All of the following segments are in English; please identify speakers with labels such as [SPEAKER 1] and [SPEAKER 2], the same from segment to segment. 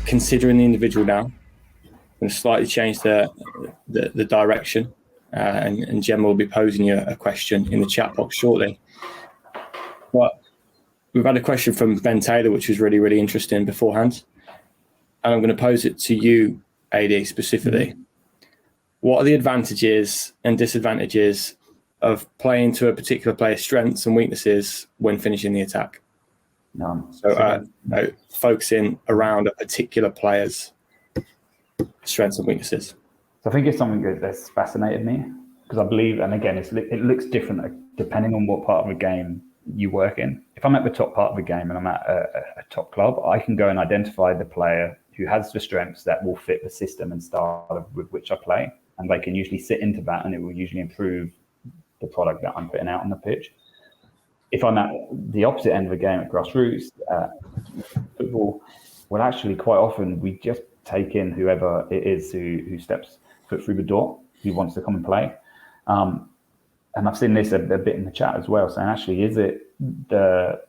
[SPEAKER 1] considering the individual now. I'm going to slightly change the direction, and Jemma will be posing you a question in the chat box shortly. But we've had a question from Ben Taylor, which was really, really interesting beforehand. And I'm going to pose it to you, Ady, specifically. What are the advantages and disadvantages of playing to a particular player's strengths and weaknesses when finishing the attack? Focusing around a particular player's strengths and weaknesses.
[SPEAKER 2] So I think it's something that's fascinated me, because I believe, and again, it looks different depending on what part of the game you work in. If I'm at the top part of the game and I'm at a top club, I can go and identify the player who has the strengths that will fit the system and style with which I play, and they can usually sit into that, and it will usually improve the product that I'm putting out on the pitch. If I'm at the opposite end of the game at grassroots football, well, actually quite often we just take in whoever it is who steps foot through the door, who wants to come and play. And I've seen this a bit in the chat as well, saying actually, is it the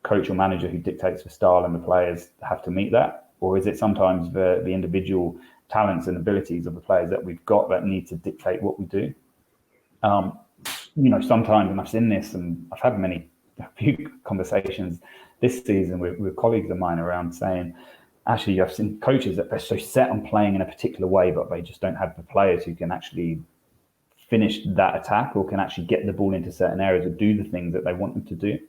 [SPEAKER 2] coach or manager who dictates the style and the players have to meet that? Or is it sometimes the individual talents and abilities of the players that we've got that need to dictate what we do? Sometimes, and I've seen this, and I've had a few conversations this season with colleagues of mine around saying, actually, I've seen coaches that they're so set on playing in a particular way, but they just don't have the players who can actually finish that attack or can actually get the ball into certain areas or do the things that they want them to do.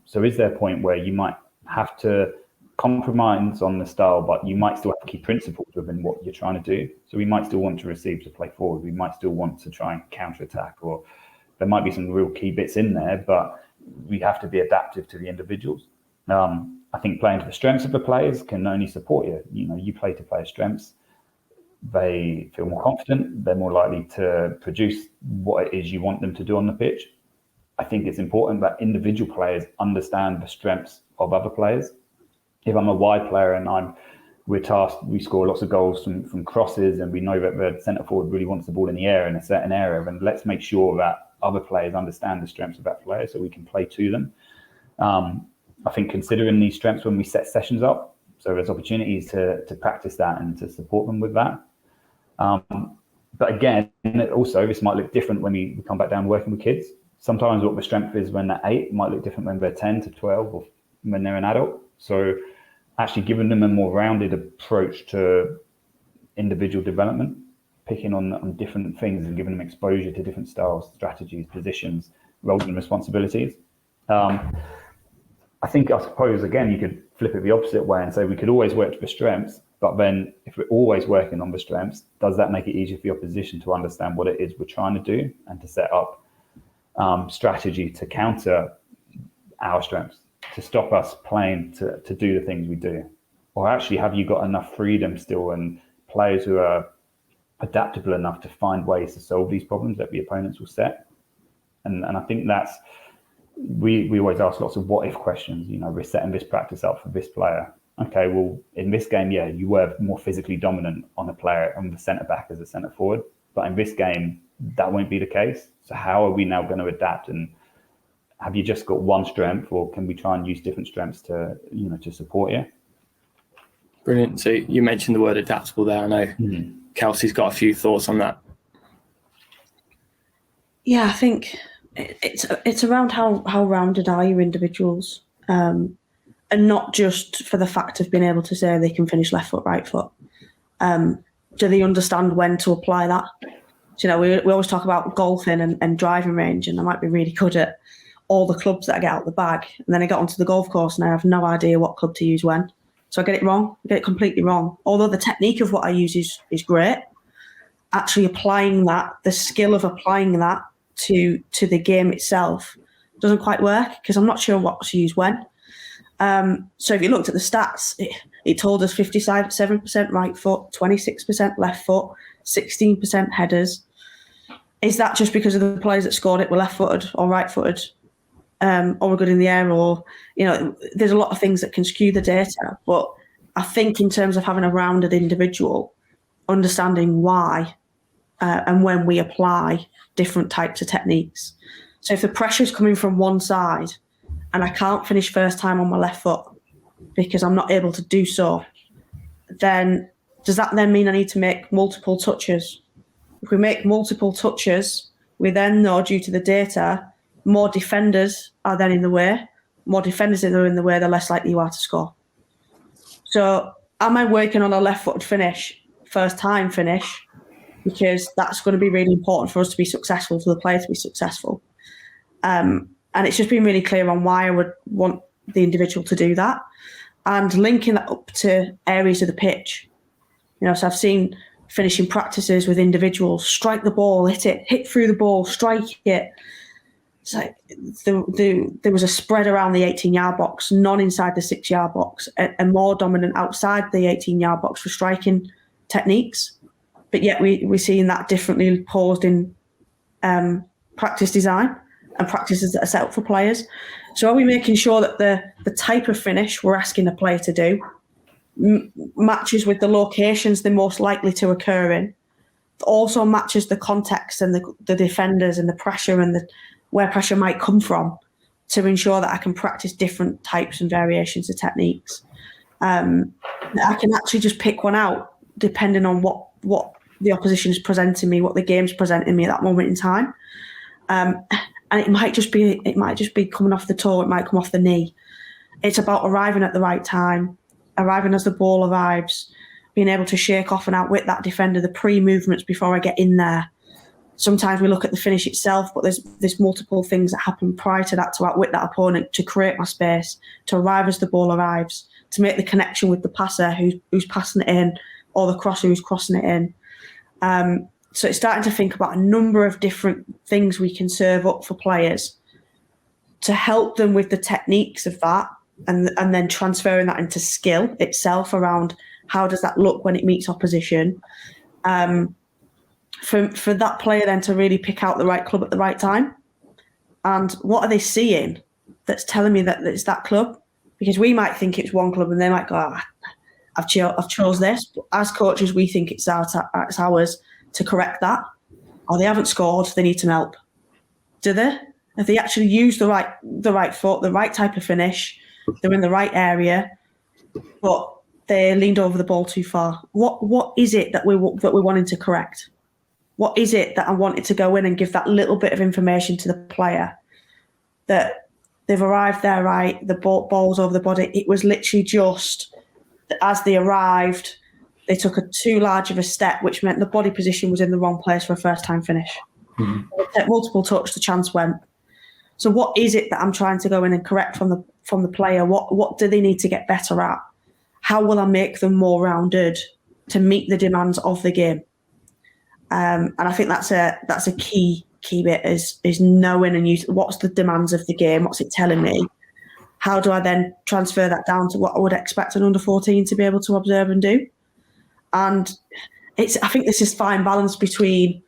[SPEAKER 2] So is there a point where you might have to compromise on the style, but you might still have key principles within what you're trying to do? So we might still want to receive to play forward. We might still want to try and counter-attack, or there might be some real key bits in there, but we have to be adaptive to the individuals. I think playing to the strengths of the players can only support you. You play to players' strengths. They feel more confident. They're more likely to produce what it is you want them to do on the pitch. I think it's important that individual players understand the strengths of other players. If I'm a wide player and we're tasked, we score lots of goals from crosses, and we know that the centre forward really wants the ball in the air in a certain area, then let's make sure that other players understand the strengths of that player so we can play to them. I think considering these strengths when we set sessions up, so there's opportunities to practice that and to support them with that. But again, also this might look different when we come back down working with kids. Sometimes what the strength is when they're 8 might look different when they're 10 to 12 or when they're an adult. So actually giving them a more rounded approach to individual development, picking on different things and giving them exposure to different styles, strategies, positions, roles and responsibilities. I suppose, again, you could flip it the opposite way and say we could always work to the strengths, but then if we're always working on the strengths, does that make it easier for the opposition to understand what it is we're trying to do and to set up strategy to counter our strengths, to stop us playing to do the things we do? Or actually, have you got enough freedom still and players who are adaptable enough to find ways to solve these problems that the opponents will set? And I think that's, we always ask lots of what if questions. We're setting this practice up for this player. Okay, well, in this game, yeah, you were more physically dominant on a player, on the centre back as a centre forward, but in this game, that won't be the case. So how are we now going to adapt? And have you just got one strength, or can we try and use different strengths to support you?
[SPEAKER 1] Brilliant. So you mentioned the word adaptable there. I know Kelsey's got a few thoughts on that.
[SPEAKER 3] Yeah, I think it's around how rounded are your individuals, and not just for the fact of being able to say they can finish left foot, right foot. Do they understand when to apply that? So, we always talk about golfing and driving range, and I might be really good at all the clubs that I get out the bag, and then I get onto the golf course and I have no idea what club to use when. So I get it wrong. I get it completely wrong. Although the technique of what I use is great, actually applying that, the skill of applying that to the game itself doesn't quite work, because I'm not sure what to use when. So if you looked at the stats, it told us 57% right foot, 26% left foot, 16% headers. Is that just because of the players that scored it were left-footed or right-footed, or were good in the air? Or, there's a lot of things that can skew the data. But I think in terms of having a rounded individual, understanding why and when we apply different types of techniques. So if the pressure's coming from one side and I can't finish first time on my left foot because I'm not able to do so then does that then mean I need to make multiple touches? If we make multiple touches, we then know, due to the data, more defenders are then in the way. More defenders that are in the way, the less likely you are to score. So am I working on a left-footed finish, first-time finish? Because that's going to be really important for us to be successful, for the player to be successful. And it's just been really clear on why I would want the individual to do that, and linking that up to areas of the pitch. So I've seen finishing practices with individuals, strike the ball, hit through the ball, strike it. It's like there was a spread around the 18-yard box, none inside the 6-yard box, and more dominant outside the 18-yard box for striking techniques. But yet we're seeing that differently posed in practice design and practices that are set up for players. So are we making sure that the type of finish we're asking the player to do matches with the locations they're most likely to occur in, also matches the context and the defenders and the pressure and where pressure might come from, to ensure that I can practice different types and variations of techniques. I can actually just pick one out depending on what the opposition is presenting me, what the game's presenting me at that moment in time. And it might just be coming off the toe, it might come off the knee. It's about arriving at the right time, arriving as the ball arrives, being able to shake off and outwit that defender, the pre-movements before I get in there. Sometimes we look at the finish itself, but there's multiple things that happen prior to that to outwit that opponent, to create my space, to arrive as the ball arrives, to make the connection with the passer who's passing it in, or the crosser who's crossing it in. So it's starting to think about a number of different things we can serve up for players to help them with the techniques of that, and then transferring that into skill itself around how does that look when it meets opposition. For that player then to really pick out the right club at the right time. And what are they seeing that's telling me that it's that club? Because we might think it's one club and they might go, I've chose this. But as coaches, we think it's ours to correct that. Or they haven't scored, they need some help. Do they? Have they actually used the right foot, the right type of finish, they're in the right area, but they leaned over the ball too far? What is it that we're wanting to correct? What is it that I wanted to go in and give that little bit of information to the player that they've arrived there right, the ball's over the body? It was literally just that as they arrived, they took too large of a step, which meant the body position was in the wrong place for a first-time finish. Mm-hmm. Multiple touch, the chance went. So what is it that I'm trying to go in and correct from the player? What do they need to get better at? How will I make them more rounded to meet the demands of the game? And I think that's a key bit is knowing and what's the demands of the game, what's it telling me? How do I then transfer that down to what I would expect an under 14 to be able to observe and do? And I think this is fine balance between,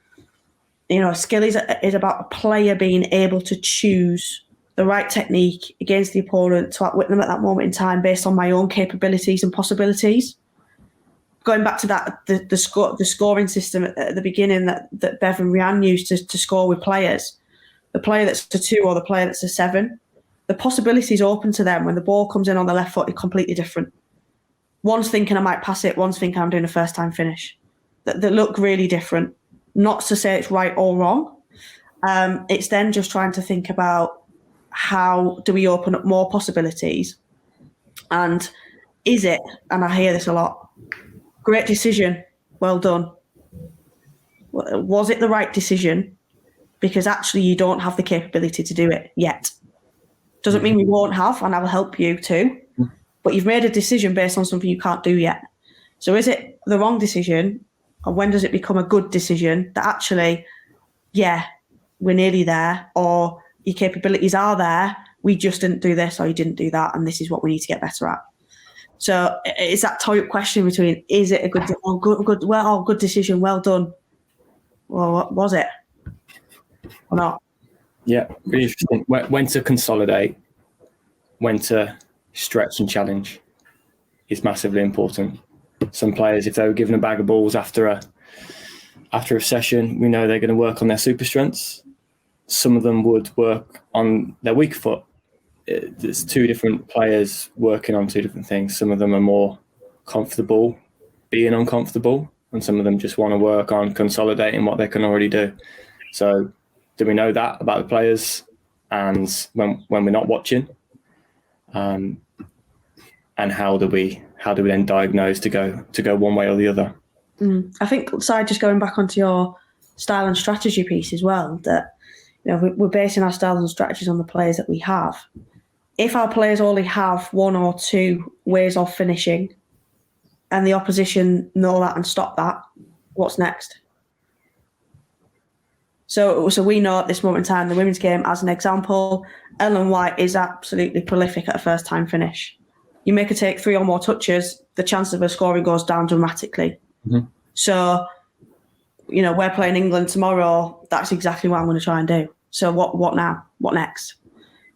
[SPEAKER 3] skill is about a player being able to choose the right technique against the opponent to outwit them at that moment in time based on my own capabilities and possibilities. Going back to that, the scoring system at the beginning that Bev and Rhiannon used to score with players, the player that's a 2 or the player that's a 7, the possibilities open to them when the ball comes in on the left foot are completely different. One's thinking I might pass it, one's thinking I'm doing a first-time finish. That look really different. Not to say it's right or wrong. It's then just trying to think about how do we open up more possibilities, and is it, and I hear this a lot, great decision, well done. Was it the right decision? Because actually you don't have the capability to do it yet. Doesn't mean we won't have, and I will help you too. But you've made a decision based on something you can't do yet. So is it the wrong decision? Or when does it become a good decision that actually, yeah, we're nearly there, or your capabilities are there, we just didn't do this or you didn't do that, and this is what we need to get better at. So it's that tie-up question between, is it a good decision, well done. Well, what was it? Or not?
[SPEAKER 1] Yeah, really interesting. When to consolidate, when to stretch and challenge is massively important. Some players, if they were given a bag of balls after a session, we know they're going to work on their super strengths. Some of them would work on their weak foot. There's two different players working on two different things. Some of them are more comfortable being uncomfortable, and some of them just want to work on consolidating what they can already do. So do we know that about the players and when we're not watching? And how do we then diagnose to go one way or the other?
[SPEAKER 3] I think, just going back onto your style and strategy piece as well, that we're basing our styles and strategies on the players that we have. If our players only have one or two ways of finishing, and the opposition know that and stop that, what's next? So we know at this moment in time, the women's game, as an example, Ellen White is absolutely prolific at a first-time finish. You make her take 3 or more touches, the chance of her scoring goes down dramatically. Mm-hmm. So, we're playing England tomorrow. That's exactly what I'm going to try and do. So what now? What next?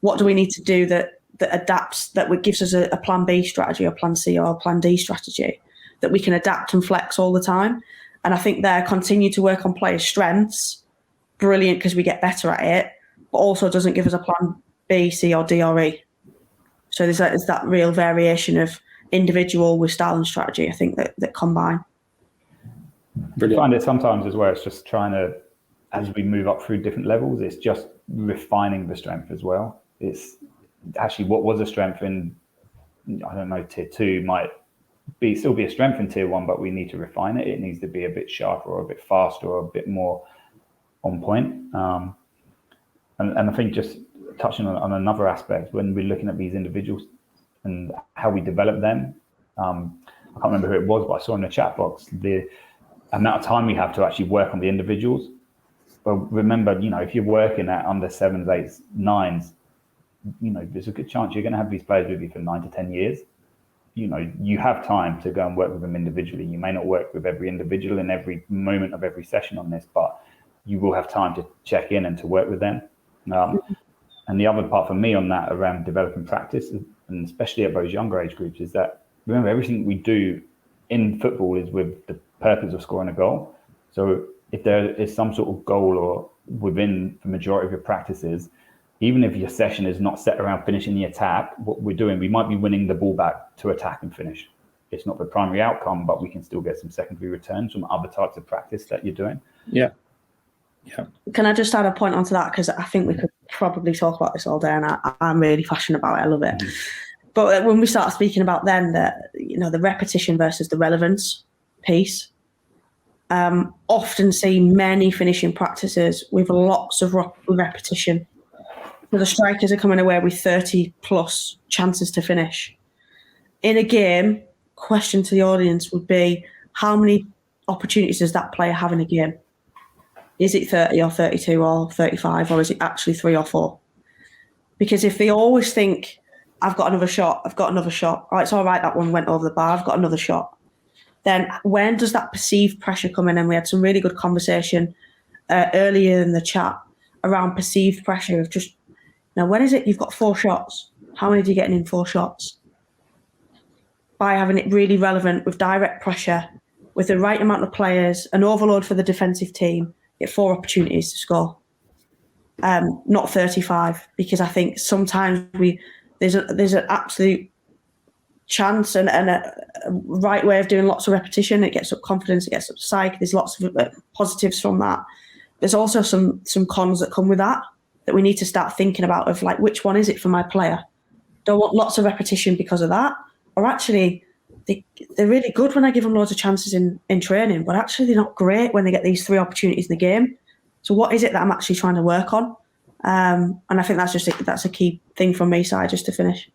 [SPEAKER 3] What do we need to do that adapts, that gives us a plan B strategy or plan C or plan D strategy that we can adapt and flex all the time? And I think continue to work on players' strengths, brilliant, because we get better at it, but also doesn't give us a plan B, C or D or E. So there's that real variation of individual with style and strategy, I think, that combine.
[SPEAKER 2] Brilliant. I find it sometimes as well, it's just trying to, as we move up through different levels, it's just refining the strength as well. It's actually what was a strength in, I don't know, tier 2 might still be a strength in tier 1, but we need to refine it. It needs to be a bit sharper or a bit faster or a bit more on point. And I think just touching on another aspect, when we're looking at these individuals and how we develop them, I can't remember who it was, but I saw in the chat box the amount of time we have to actually work on the individuals. But remember, if you're working at under 7s, 8s, 9s, there's a good chance you're going to have these players with you for 9 to 10 years. You have time to go and work with them individually. You may not work with every individual in every moment of every session on this, but you will have time to check in and to work with them. And the other part for me on that around developing practice, and especially at those younger age groups, is that, remember, everything we do in football is with the purpose of scoring a goal. So if there is some sort of goal or within the majority of your practices, even if your session is not set around finishing the attack, what we're doing, we might be winning the ball back to attack and finish. It's not the primary outcome, but we can still get some secondary returns from other types of practice that you're doing.
[SPEAKER 1] Yeah.
[SPEAKER 3] Can I just add a point onto that? Because I think we could probably talk about this all day, and I'm really passionate about it. I love it. Mm-hmm. But when we start speaking about then the repetition versus the relevance piece, often see many finishing practices with lots of repetition. So the strikers are coming away with 30 plus chances to finish. In a game, question to the audience would be, how many opportunities does that player have in a game? Is it 30 or 32 or 35, or is it actually 3 or 4? Because if they always think, I've got another shot, oh, it's all right, that one went over the bar, I've got another shot, then when does that perceived pressure come in? And we had some really good conversation earlier in the chat around perceived pressure of just, now when is it you've got 4 shots? How many do you get in 4 shots? By having it really relevant with direct pressure, with the right amount of players, an overload for the defensive team, get 4 opportunities to score, not 35, because I think sometimes there's an absolute chance and a right way of doing lots of repetition. It gets up confidence, it gets up psyche. There's lots of positives from that. There's also some cons that come with that we need to start thinking about, of like, which one is it for my player? Do I want lots of repetition because of that? Or actually, they're really good when I give them loads of chances in training, but actually they're not great when they get these 3 opportunities in the game. So what is it that I'm actually trying to work on? And I think that's a key thing from my side, just to finish.